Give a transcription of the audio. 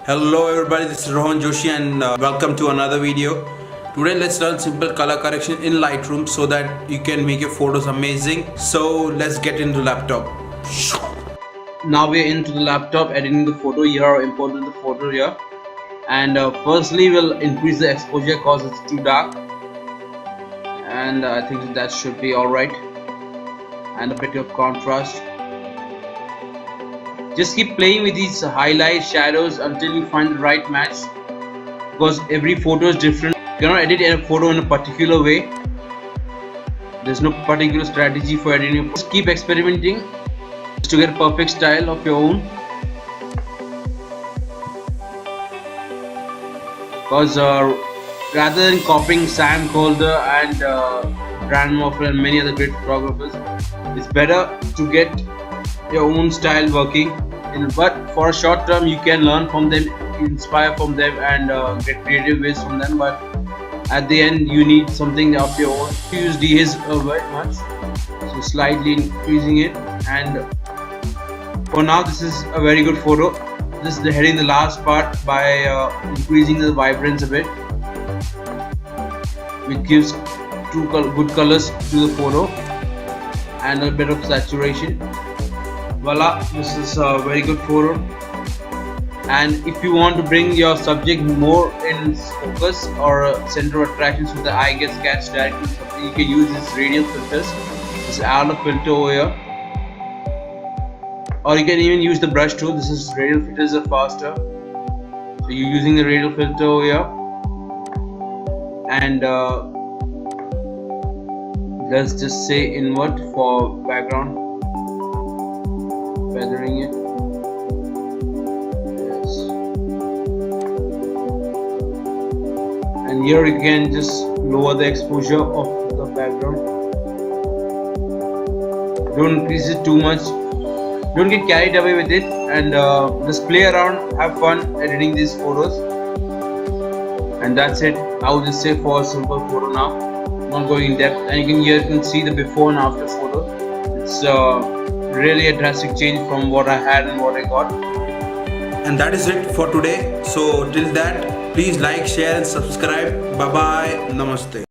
Hello everybody, this is Rohan Joshi and welcome to another video. Today let's learn simple color correction in Lightroom so that you can make your photos amazing. So let's get into laptop. Now we are into the laptop, editing the photo here or importing the photo here. And firstly we'll increase the exposure because it's too dark. And I think that should be alright. And a bit of contrast. Just keep playing with these highlights, shadows until you find the right match, because every photo is different. You cannot edit a photo in a particular way. There's no particular strategy for editing. Just keep experimenting just to get a perfect style of your own, because rather than copying Sam Calder and Brandon Morpher and many other great photographers, it's better to get your own style working. But for a short term you can learn from them, inspire from them and get creative ways from them, but at the end you need something of your own. Use DHs very much, so slightly increasing it, and for now this is a very good photo. This is heading the last part by increasing the vibrance a bit, which gives good colors to the photo and a bit of saturation. Voila, this is a very good photo. And if you want to bring your subject more in focus or center of attraction so the eye gets catched directly, you can use this radial filters. This add a filter over here, or you can even use the brush tool. This is radial filters are faster, so you're using the radial filter over here. And let's just say invert for background. Feathering it. Yes. And here you can just lower the exposure of the background. Don't increase it too much. Don't get carried away with it, and just play around, have fun editing these photos. And that's it. I would just say for a simple photo now. Not going in depth. And you can see the before and after photo. It's really a drastic change from what I had and what I got. And that is it for today. So till that, please like, share and subscribe. Bye bye. Namaste.